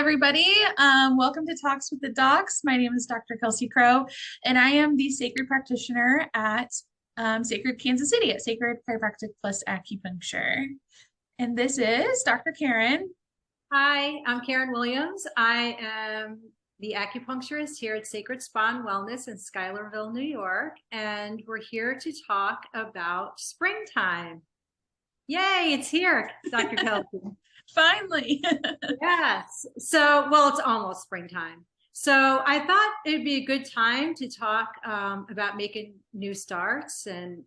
everybody. Welcome to Talks with the Docs. My name is Dr. Kelsey Crow, and I am the sacred practitioner at Sacred Kansas City at Sacred Chiropractic plus Acupuncture. And this is Dr. Karen. Hi, I'm Karen Williams. I am the acupuncturist here at Sacred Spa and Wellness in Schuylerville, New York, and we're here to talk about springtime. Yay, it's here, Dr. Kelsey. Finally. Yes. Well, it's almost springtime. So I thought it'd be a good time to talk about making new starts and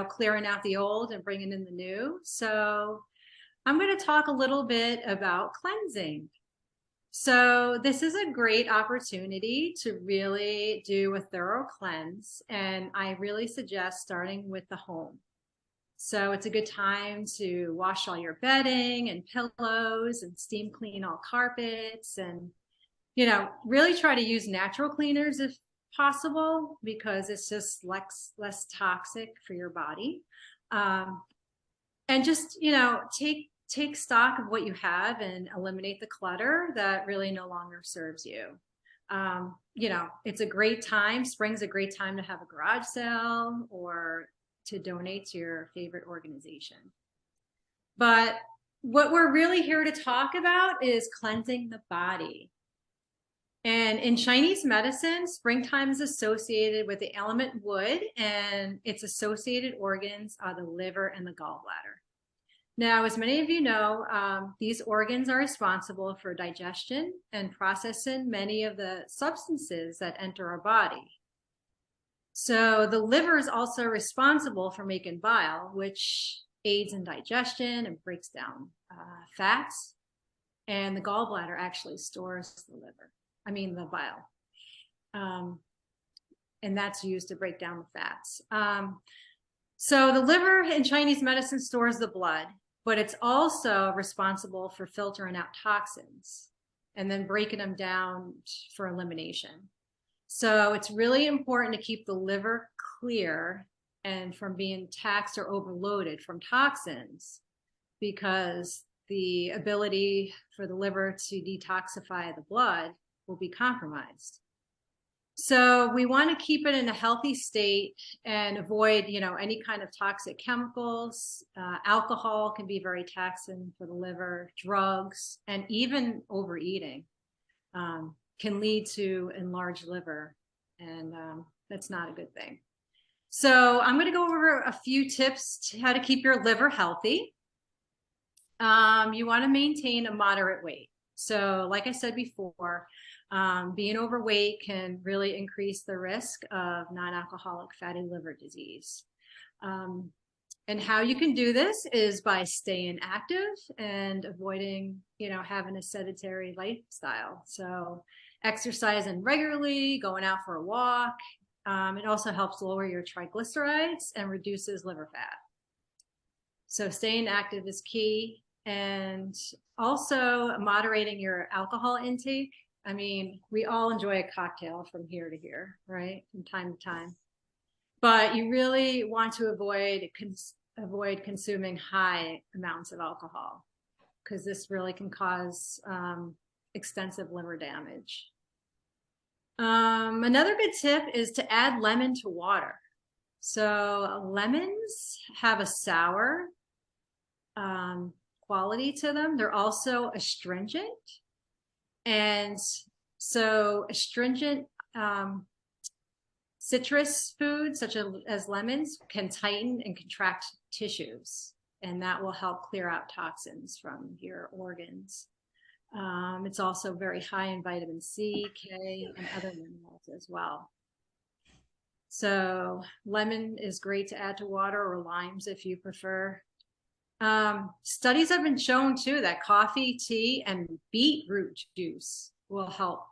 clearing out the old and bringing in the new. So I'm going to talk a little bit about cleansing. So this is a great opportunity to really do a thorough cleanse, and I really suggest starting with the home. So it's a good time to wash all your bedding and pillows and steam clean all carpets and, really try to use natural cleaners if possible, because it's just less toxic for your body. And just, take stock of what you have and eliminate the clutter that really no longer serves you. It's a great time. Spring's a great time to have a garage sale or to donate to your favorite organization. But what we're really here to talk about is cleansing the body. And in Chinese medicine, springtime is associated with the element wood, and its associated organs are the liver and the gallbladder. Now, as many of you know, these organs are responsible for digestion and processing many of the substances that enter our body. So the liver is also responsible for making bile, which aids in digestion and breaks down fats. And the gallbladder actually stores the bile. And that's used to break down the fats. So the liver in Chinese medicine stores the blood, but it's also responsible for filtering out toxins and then breaking them down for elimination. So it's really important to keep the liver clear and from being taxed or overloaded from toxins, because the ability for the liver to detoxify the blood will be compromised. So we want to keep it in a healthy state and avoid, any kind of toxic chemicals. Alcohol can be very taxing for the liver, drugs, and even overeating can lead to enlarged liver, and that's not a good thing. So I'm going to go over a few tips to how to keep your liver healthy. You want to maintain a moderate weight. So like I said before, being overweight can really increase the risk of non-alcoholic fatty liver disease. And how you can do this is by staying active and avoiding, having a sedentary lifestyle. So exercising regularly, going out for a walk. It also helps lower your triglycerides and reduces liver fat. So staying active is key. And also moderating your alcohol intake. I mean, we all enjoy a cocktail from here to here, right? From time to time. But you really want to avoid consuming high amounts of alcohol, because this really can cause extensive liver damage. Another good tip is to add lemon to water. So lemons have a sour quality to them. They're also astringent. And so astringent citrus foods such as lemons can tighten and contract tissues, and that will help clear out toxins from your organs. It's also very high in vitamin C, K, and other minerals as well. So lemon is great to add to water, or limes if you prefer. Studies have been shown too that coffee, tea, and beetroot juice will help,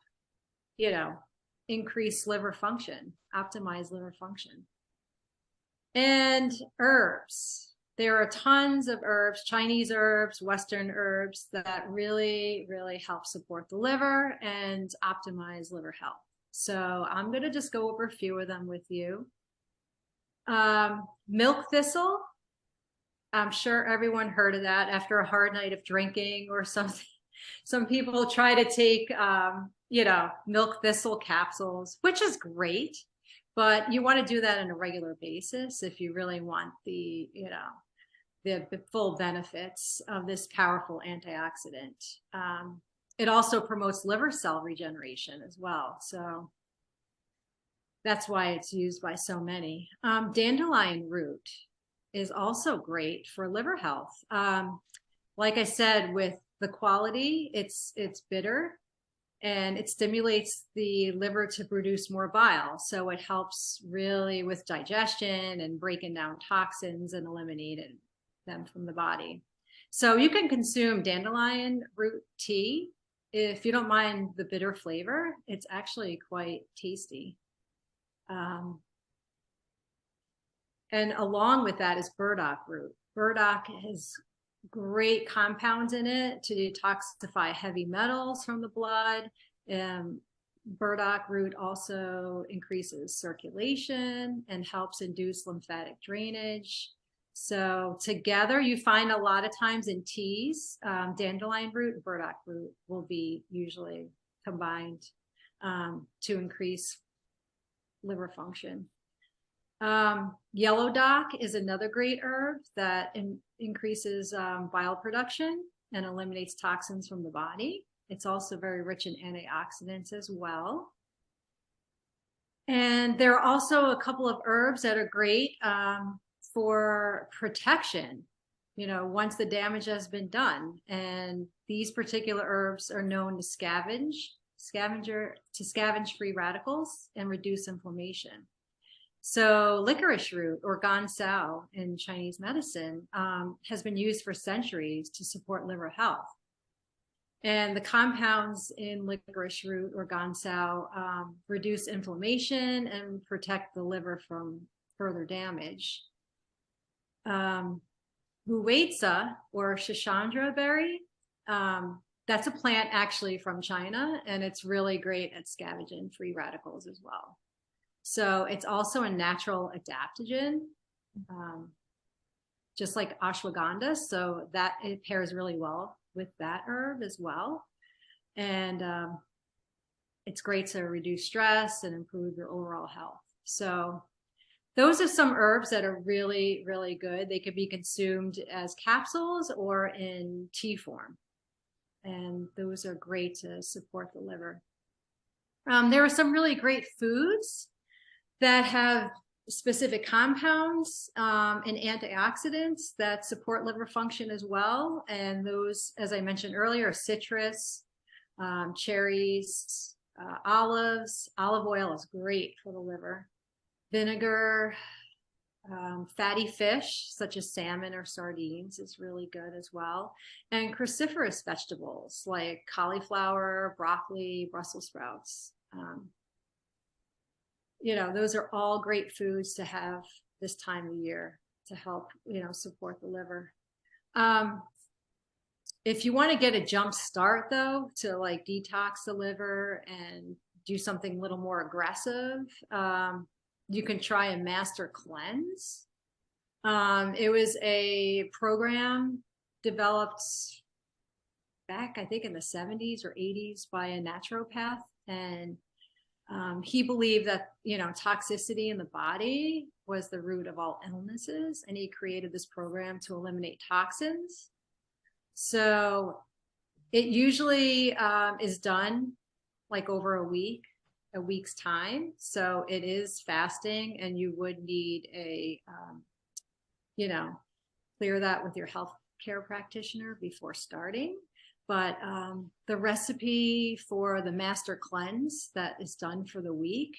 increase liver function, optimize liver function. And herbs. There are tons of herbs, Chinese herbs, Western herbs, that really, really help support the liver and optimize liver health. So I'm going to just go over a few of them with you. Milk thistle. I'm sure everyone heard of that after a hard night of drinking or something. Some people try to take, milk thistle capsules, which is great, but you want to do that on a regular basis if you really want the full benefits of this powerful antioxidant. It also promotes liver cell regeneration as well. So that's why it's used by so many. Dandelion root is also great for liver health. Like I said, with the quality, it's bitter and it stimulates the liver to produce more bile. So it helps really with digestion and breaking down toxins and eliminating them from the body. So you can consume dandelion root tea. If you don't mind the bitter flavor, it's actually quite tasty. And along with that is burdock root. Burdock has great compounds in it to detoxify heavy metals from the blood. Burdock root also increases circulation and helps induce lymphatic drainage. So together, you find a lot of times in teas, dandelion root and burdock root will be usually combined to increase liver function. Yellow dock is another great herb that increases bile production and eliminates toxins from the body. It's also very rich in antioxidants as well. And there are also a couple of herbs that are great for protection, once the damage has been done. And these particular herbs are known to scavenge free radicals and reduce inflammation. So licorice root, or gansao in Chinese medicine, has been used for centuries to support liver health. And the compounds in licorice root or gansao reduce inflammation and protect the liver from further damage. Huizi or Shishandra berry, that's a plant actually from China, and it's really great at scavenging free radicals as well. So it's also a natural adaptogen, just like ashwagandha. So that it pairs really well with that herb as well. And it's great to reduce stress and improve your overall health. So those are some herbs that are really, really good. They could be consumed as capsules or in tea form. And those are great to support the liver. There are some really great foods that have specific compounds and antioxidants that support liver function as well. And those, as I mentioned earlier, are citrus, cherries, olives. Olive oil is great for the liver. Vinegar, fatty fish, such as salmon or sardines, is really good as well. And cruciferous vegetables like cauliflower, broccoli, Brussels sprouts. Those are all great foods to have this time of year to help, support the liver. If you want to get a jump start, though, to like detox the liver and do something a little more aggressive, you can try a master cleanse. It was a program developed back, I think, in the 70s or 80s by a naturopath. And he believed that, toxicity in the body was the root of all illnesses. And he created this program to eliminate toxins. So it usually is done like over a week's time. So it is fasting, and you would need clear that with your healthcare practitioner before starting. But the recipe for the master cleanse that is done for the week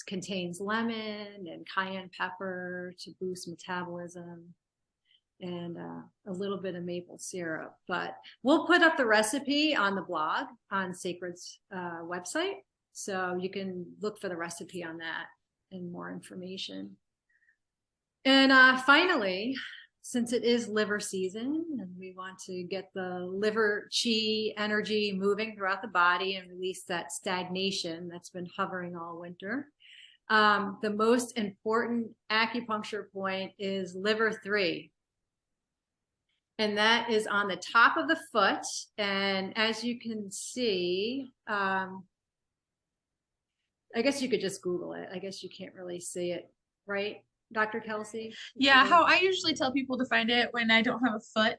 contains lemon and cayenne pepper to boost metabolism, and a little bit of maple syrup. But we'll put up the recipe on the blog on Sacred's website, so you can look for the recipe on that and more information. And finally, since it is liver season and we want to get the liver chi energy moving throughout the body and release that stagnation that's been hovering all winter, the most important acupuncture point is liver 3. And that is on the top of the foot. And as you can see, I guess you could just Google it. I guess you can't really see it, right, Dr. Kelsey? Yeah, how I usually tell people to find it when I don't have a foot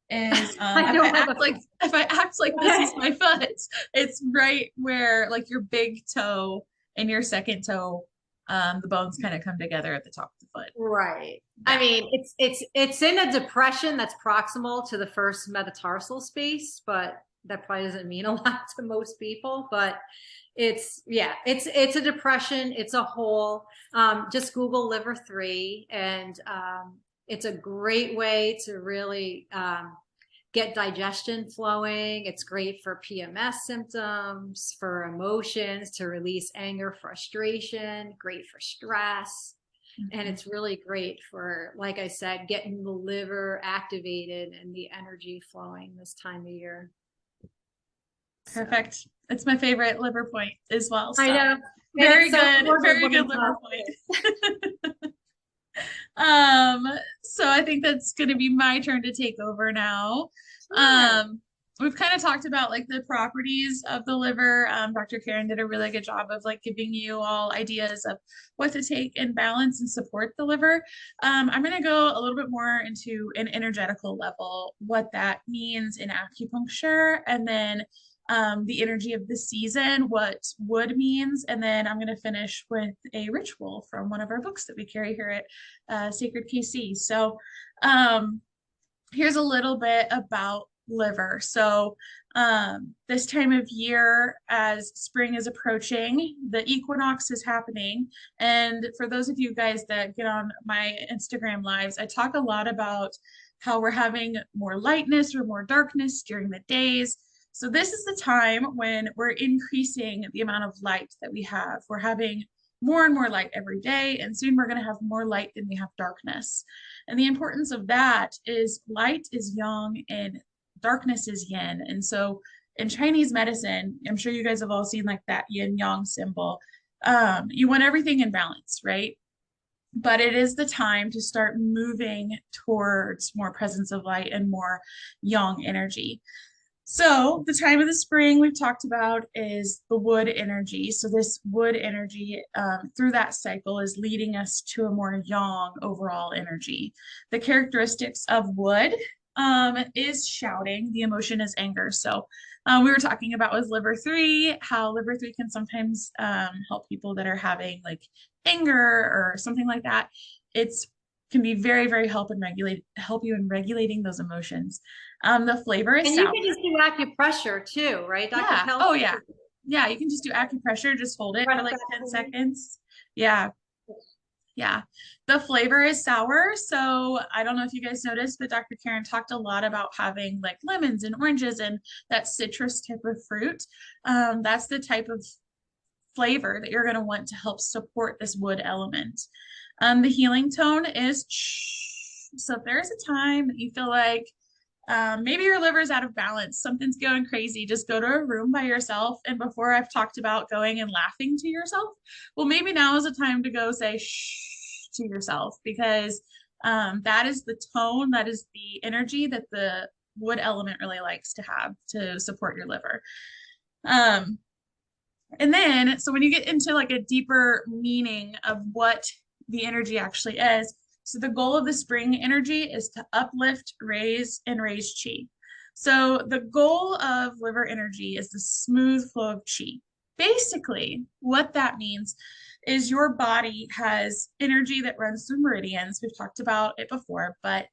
is I don't have a if I act like this is my foot, it's right where like your big toe and your second toe, the bones kind of come together at the top of the foot. right. I Yeah. mean, it's in a depression that's proximal to the first metatarsal space, but that probably doesn't mean a lot to most people. But it's a depression. It's a hole. Just Google liver 3, and it's a great way to really get digestion flowing. It's great for PMS symptoms, for emotions, to release anger, frustration, great for stress. And it's really great for, like I said, getting the liver activated and the energy flowing this time of year. Perfect. So. It's my favorite liver point as well. So. I know. Very good, very good liver point. So I think that's going to be my turn to take over now. We've kind of talked about like the properties of the liver. Dr. Karen did a really good job of like giving you all ideas of what to take and balance and support the liver. I'm going to go a little bit more into an energetical level, what that means in acupuncture, and then the energy of the season, what wood means, and then I'm going to finish with a ritual from one of our books that we carry here at Sacred KC. So here's a little bit about liver. So this time of year, as spring is approaching, the equinox is happening. And for those of you guys that get on my Instagram lives, I talk a lot about how we're having more lightness or more darkness during the days. So this is the time when we're increasing the amount of light that we have. We're having more and more light every day, and soon we're going to have more light than we have darkness. And the importance of that is light is yang and darkness is yin. And so in Chinese medicine, I'm sure you guys have all seen like that yin yang symbol. You want everything in balance, right? But it is the time to start moving towards more presence of light and more yang energy. So the time of the spring we've talked about is the wood energy. So this wood energy through that cycle is leading us to a more yang overall energy. The characteristics of wood is shouting. The emotion is anger. So we were talking about with liver 3, how liver 3 can sometimes help people that are having like anger or something like that. It's can be very, very help you in regulating those emotions. The flavor is sour. And you can just do acupressure too, right, Dr. Yeah. Kelsey? Oh, yeah. Yeah, you can just do acupressure, just hold it for like 10 seconds. Yeah. Yeah. The flavor is sour. So I don't know if you guys noticed, but Dr. Karen talked a lot about having like lemons and oranges and that citrus type of fruit. That's the type of flavor that you're going to want to help support this wood element. The healing tone is shh. So if there's a time that you feel like maybe your liver's out of balance, something's going crazy, just go to a room by yourself. And before I've talked about going and laughing to yourself, well, maybe now is a time to go say shh to yourself, because that is the tone, that is the energy that the wood element really likes to have to support your liver. And then, so when you get into like a deeper meaning of what the energy actually is, so the goal of the spring energy is to uplift, raise, and raise chi. So the goal of liver energy is the smooth flow of chi. Basically, what that means is your body has energy that runs through meridians. We've talked about it before, but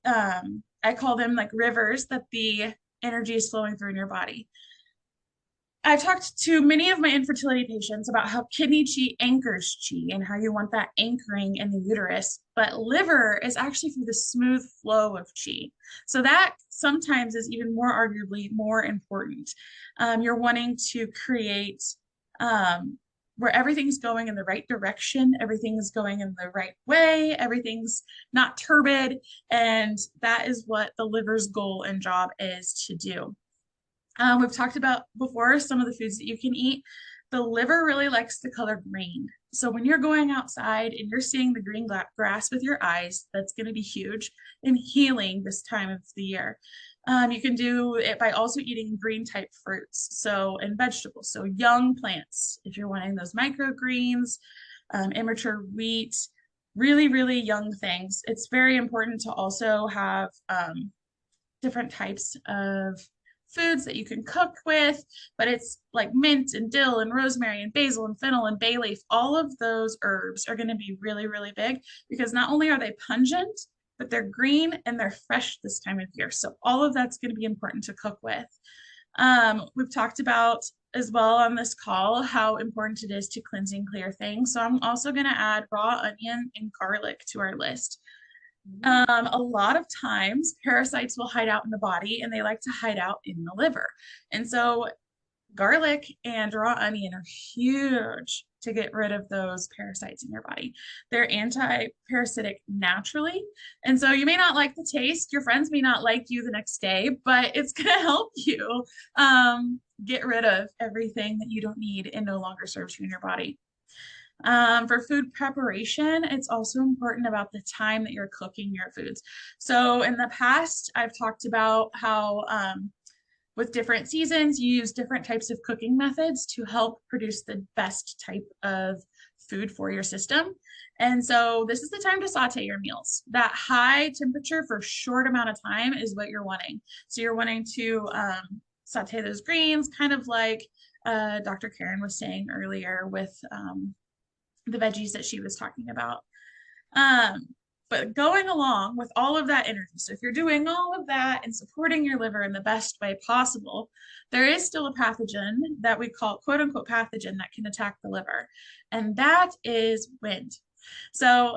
I call them like rivers that the energy is flowing through in your body. I've talked to many of my infertility patients about how kidney chi anchors chi and how you want that anchoring in the uterus, but liver is actually for the smooth flow of chi. So that sometimes is even more arguably more important. You're wanting to create where everything's going in the right direction, everything's going in the right way, everything's not turbid, and that is what the liver's goal and job is to do. We've talked about before some of the foods that you can eat. The liver really likes the color green. So when you're going outside and you're seeing the green grass with your eyes, that's going to be huge in healing this time of the year. You can do it by also eating green type fruits, so and vegetables, so young plants. If you're wanting those microgreens, immature wheat, really, really young things. It's very important to also have different types of foods that you can cook with, but it's like mint and dill and rosemary and basil and fennel and bay leaf. All of those herbs are going to be really, really big because not only are they pungent, but they're green and they're fresh this time of year. So all of that's going to be important to cook with. We've talked about as well on this call how important it is to cleanse and clear things. So I'm also going to add raw onion and garlic to our list. A lot of times parasites will hide out in the body and they like to hide out in the liver. And so garlic and raw onion are huge to get rid of those parasites in your body. They're anti-parasitic naturally. And so you may not like the taste, your friends may not like you the next day, but it's going to help you get rid of everything that you don't need and no longer serves you in your body. For food preparation, it's also important about the time that you're cooking your foods. So in the past, I've talked about how with different seasons, you use different types of cooking methods to help produce the best type of food for your system. And so this is the time to saute your meals. That high temperature for a short amount of time is what you're wanting. So you're wanting to saute those greens, kind of like Dr. Karen was saying earlier with the veggies that she was talking about. Um, but going along with all of that energy, so if you're doing all of that and supporting your liver in the best way possible, there is still a pathogen that we call quote unquote pathogen that can attack the liver, and that is wind. So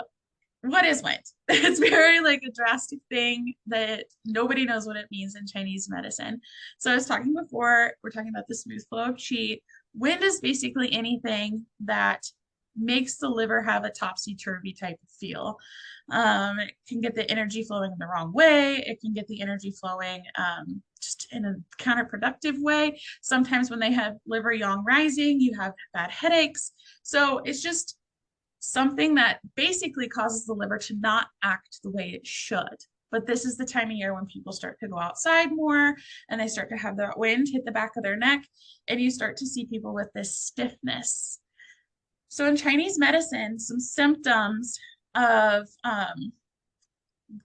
what is wind? It's very like a drastic thing that nobody knows what it means in Chinese medicine. So I was talking before, we're talking about the smooth flow of qi. Wind is basically anything that makes the liver have a topsy-turvy type of feel. It can get the energy flowing in the wrong way. It can get the energy flowing just in a counterproductive way. Sometimes when they have liver yang rising, you have bad headaches. So it's just something that basically causes the liver to not act the way it should. But this is the time of year when people start to go outside more and they start to have that wind hit the back of their neck, and you start to see people with this stiffness. So in Chinese medicine, some symptoms of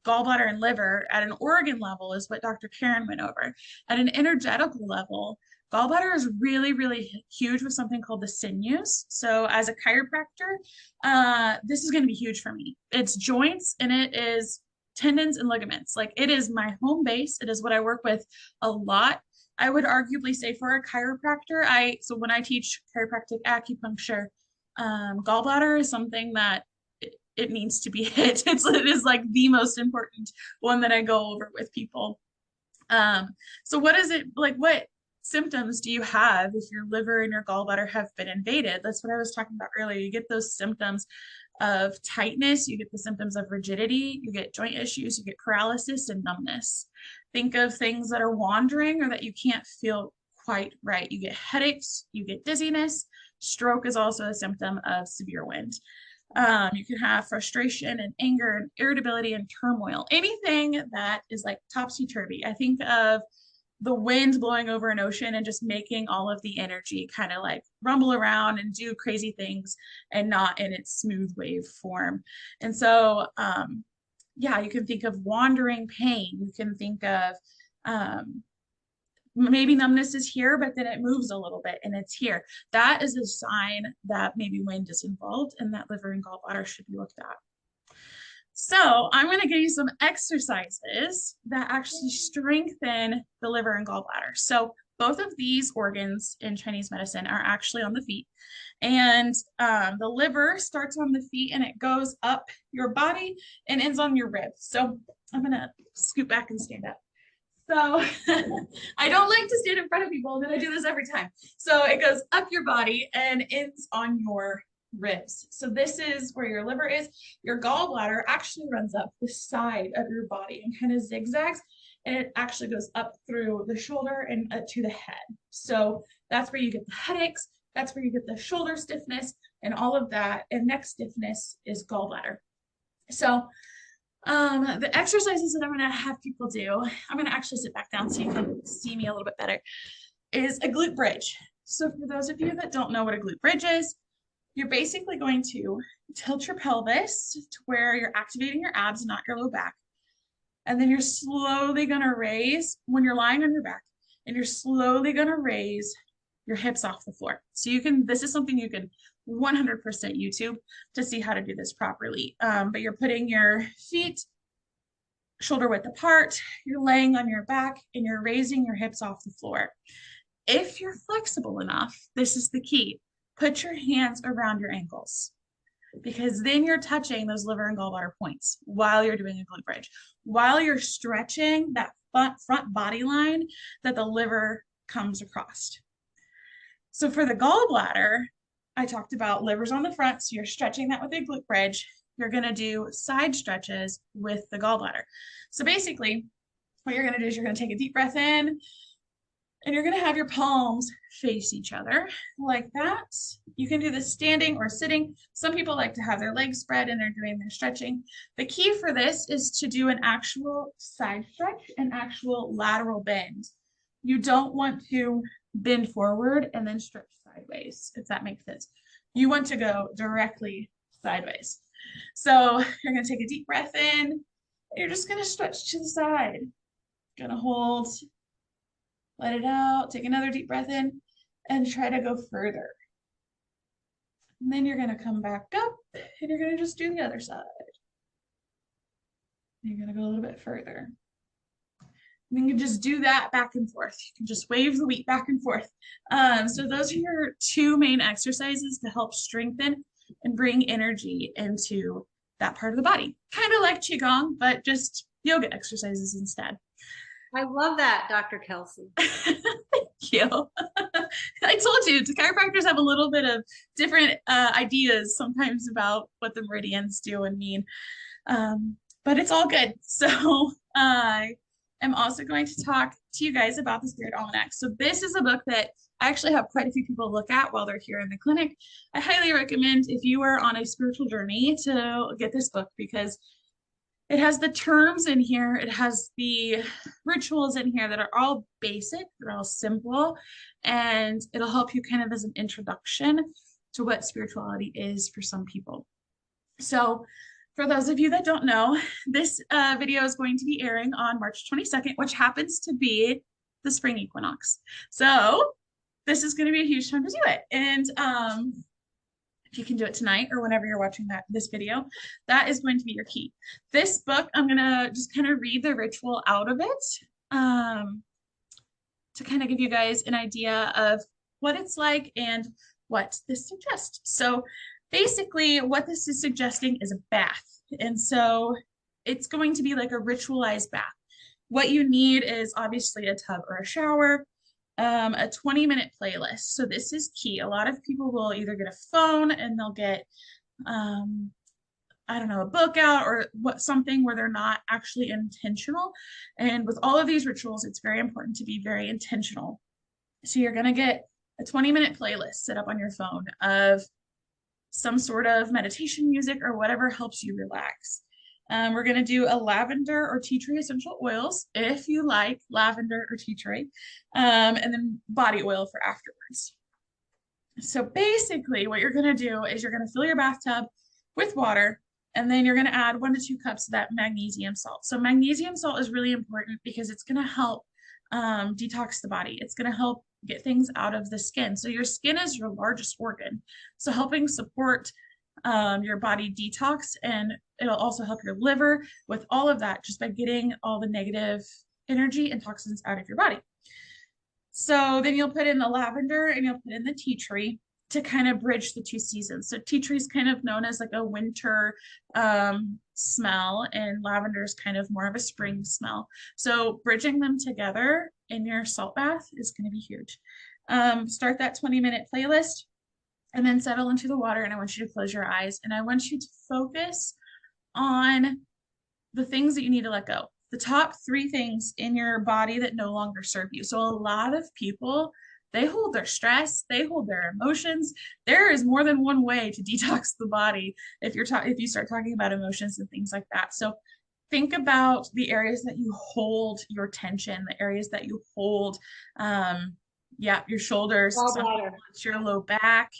gallbladder and liver at an organ level is what Dr. Karen went over. At an energetical level, gallbladder is really, really huge with something called the sinews. So as a chiropractor, this is going to be huge for me. It's joints and it is tendons and ligaments. Like it is my home base. It is what I work with a lot. I would arguably say for a chiropractor, so when I teach chiropractic acupuncture, gallbladder is something that it needs to be hit. It is like the most important one that I go over with people. So what is it like? What symptoms do you have if your liver and your gallbladder have been invaded? That's what I was talking about earlier. You get those symptoms of tightness, you get the symptoms of rigidity, you get joint issues, you get paralysis and numbness. Think of things that are wandering or that you can't feel quite right. You get headaches, you get dizziness. Stroke is also a symptom of severe wind. You can have frustration and anger and irritability and turmoil. Anything that is like topsy-turvy. I think of the wind blowing over an ocean and just making all of the energy kind of like rumble around and do crazy things and not in its smooth wave form. And so, yeah, you can think of wandering pain. You can think of maybe numbness is here, but then it moves a little bit and it's here. That is a sign that maybe wind is involved and that liver and gallbladder should be looked at. So I'm going to give you some exercises that actually strengthen the liver and gallbladder. So both of these organs in Chinese medicine are actually on the feet. And the liver starts on the feet and it goes up your body and ends on your ribs. So I'm going to scoot back and stand up. So I don't like to stand in front of people, but I do this every time. So it goes up your body and ends on your ribs. So this is where your liver is. Your gallbladder actually runs up the side of your body and kind of zigzags, and it actually goes up through the shoulder and to the head. So that's where you get the headaches. That's where you get the shoulder stiffness. and all of that. And neck stiffness is gallbladder. So the exercises that I'm going to have people do, I'm going to actually sit back down so you can see me a little bit better, is a glute bridge. So for those of you that don't know what a glute bridge is, you're basically going to tilt your pelvis to where you're activating your abs, not your low back. And then you're slowly going to raise when you're lying on your back, and you're slowly going to raise your hips off the floor. So you can, this is something you can 100% YouTube to see how to do this properly. But you're putting your feet shoulder width apart, you're laying on your back, and you're raising your hips off the floor. If you're flexible enough, this is the key. Put your hands around your ankles, because then you're touching those liver and gallbladder points while you're doing a glute bridge, while you're stretching that front body line that the liver comes across. So for the gallbladder, I talked about livers on the front, so you're stretching that with a glute bridge. You're going to do side stretches with the gallbladder. So basically, what you're going to do is you're going to take a deep breath in, and you're going to have your palms face each other like that. You can do this standing or sitting. Some people like to have their legs spread and they're doing their stretching. The key for this is to do an actual side stretch, an actual lateral bend. You don't want to bend forward and then stretch sideways, if that makes sense. You want to go directly sideways. So you're going to take a deep breath in. You're just going to stretch to the side. Going to hold, let it out, take another deep breath in, and try to go further. And then you're going to come back up, and you're going to just do the other side. You're going to go a little bit further. And then you just do that back and forth. You can just wave the weight back and forth. So those are your two main exercises to help strengthen and bring energy into that part of the body. Kind of like Qigong, but just yoga exercises instead. I love that, Dr. Kelsey. Thank you. I told you, chiropractors have a little bit of different ideas sometimes about what the meridians do and mean, but it's all good. So I am also going to talk to you guys about the Spirit Almanac. So this is a book that I actually have quite a few people look at while they're here in the clinic. I highly recommend, if you are on a spiritual journey, to get this book, because it has the terms in here. It has the rituals in here that are all basic, they're all simple, and it'll help you kind of as an introduction to what spirituality is for some people. So for those of you that don't know, this video is going to be airing on March 22nd, which happens to be the spring equinox. So this is going to be a huge time to do it. And if you can do it tonight or whenever you're watching this video, that is going to be your key. This book, I'm going to just kind of read the ritual out of it to kind of give you guys an idea of what it's like and what this suggests. So basically what this is suggesting is a bath. And so it's going to be like a ritualized bath. What you need is obviously a tub or a shower, a 20-minute playlist. So this is key. A lot of people will either get a phone and they'll get, I don't know, a book out or something where they're not actually intentional. And with all of these rituals, it's very important to be very intentional. So you're going to get a 20-minute playlist set up on your phone of some sort of meditation music or whatever helps you relax. We're going to do a lavender or tea tree essential oils, if you like lavender or tea tree, and then body oil for afterwards. So basically what you're going to do is you're going to fill your bathtub with water, and then you're going to add 1 to 2 cups of that magnesium salt. So magnesium salt is really important because it's going to help detox the body. It's going to help get things out of the skin. So your skin is your largest organ. So helping support your body detox, and it'll also help your liver with all of that just by getting all the negative energy and toxins out of your body. So then you'll put in the lavender and you'll put in the tea tree to kind of bridge the 2 seasons. So tea tree is kind of known as like a winter smell, and lavender is kind of more of a spring smell. So bridging them together in your salt bath is going to be huge. Start that 20-minute playlist and then settle into the water, and I want you to close your eyes, and I want you to focus on the things that you need to let go. The top 3 things in your body that no longer serve you. So a lot of people They hold their stress, they hold their emotions. There is more than one way to detox the body if you start talking about emotions and things like that. So think about the areas that you hold your tension, the areas that you hold, yeah, your shoulders. Some Gallbladder. people it's your low back.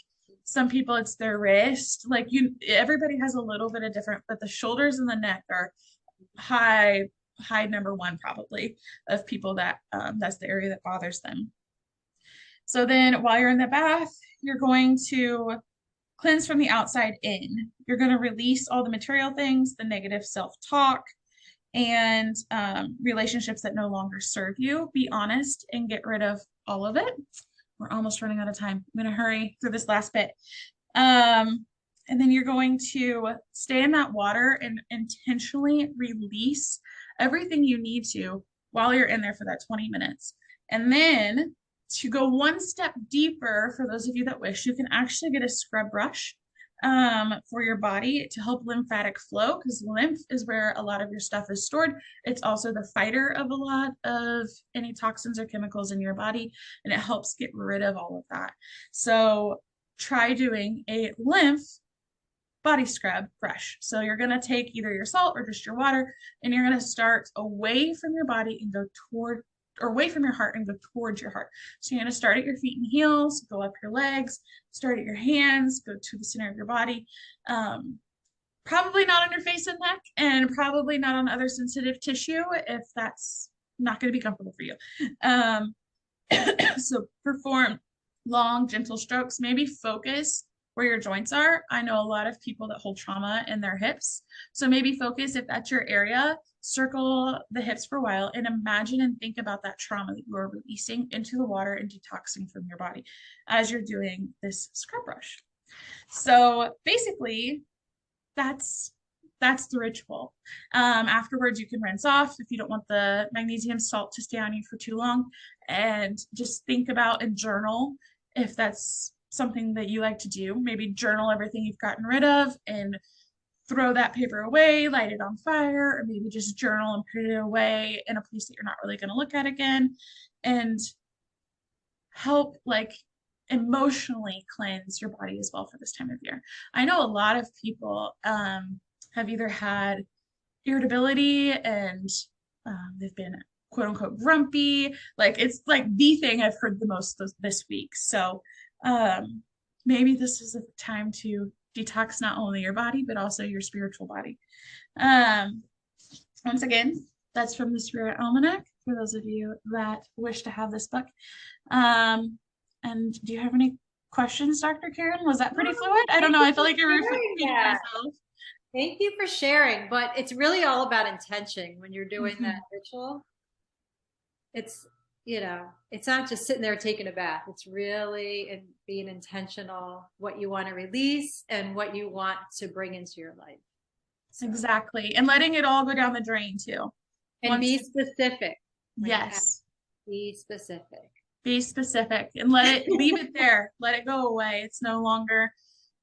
Some people it's their wrist. Like everybody has a little bit of different, but the shoulders and the neck are high number one probably of people that that's the area that bothers them. So then while you're in the bath, you're going to cleanse from the outside in. You're going to release all the material things, the negative self-talk, and relationships that no longer serve you. Be honest and get rid of all of it. We're almost running out of time. I'm going to hurry through this last bit. And then you're going to stay in that water and intentionally release everything you need to while you're in there for that 20 minutes. And then to go one step deeper, for those of you that wish, you can actually get a scrub brush for your body to help lymphatic flow, because lymph is where a lot of your stuff is stored. It's also the fighter of a lot of any toxins or chemicals in your body, and it helps get rid of all of that. So try doing a lymph body scrub brush. So you're going to take either your salt or just your water, and you're going to start away from your body and go toward, or away from your heart and go towards your heart. So you're going to start at your feet and heels, go up your legs, start at your hands, go to the center of your body. Probably not on your face and neck, and probably not on other sensitive tissue if that's not going to be comfortable for you. So perform long, gentle strokes. Maybe focus where your joints are. I know a lot of people that hold trauma in their hips. So maybe focus, if that's your area, circle the hips for a while and imagine and think about that trauma that you are releasing into the water and detoxing from your body as you're doing this scrub brush. So basically, that's the ritual. Afterwards, you can rinse off if you don't want the magnesium salt to stay on you for too long, and just think about and journal if that's something that you like to do. Maybe journal everything you've gotten rid of and throw that paper away, light it on fire, or maybe just journal and put it away in a place that you're not really going to look at again, and help like emotionally cleanse your body as well for this time of year. I know a lot of people have either had irritability and they've been quote unquote grumpy. Like it's like the thing I've heard the most this week. So maybe this is a time to detox not only your body, but also your spiritual body. Once again, that's from the Spirit Almanac for those of you that wish to have this book. And do you have any questions, Dr. Karen? Was that pretty fluid? I don't know. I feel like you're repeating myself. Thank you for sharing, but it's really all about intention when you're doing that ritual. It's, it's not just sitting there taking a bath. It's really being intentional, what you want to release and what you want to bring into your life. So. Exactly. And letting it all go down the drain too. And be specific. Yes. Be specific. Be specific and leave it there. Let it go away. It's no longer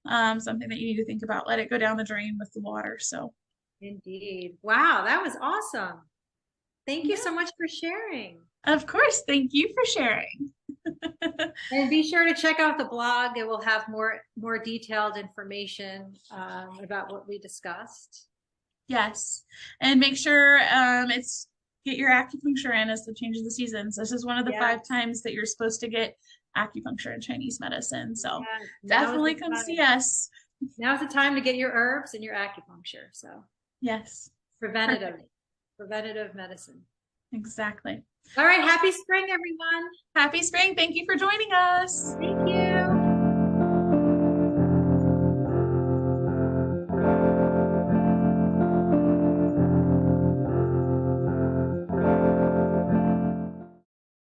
something that you need to think about. Let it go down the drain with the water. So indeed. Wow, that was awesome. Thank you so much for sharing. Of course. Thank you for sharing. And be sure to check out the blog. It will have more detailed information about what we discussed. Yes. And make sure get your acupuncture in as the change of the seasons. This is one of the 5 times that you're supposed to get acupuncture and Chinese medicine. So definitely come see us. Now's the time to get your herbs and your acupuncture. So yes. Preventative medicine. Exactly. All right. Happy spring, everyone. Happy spring. Thank you for joining us. Thank you.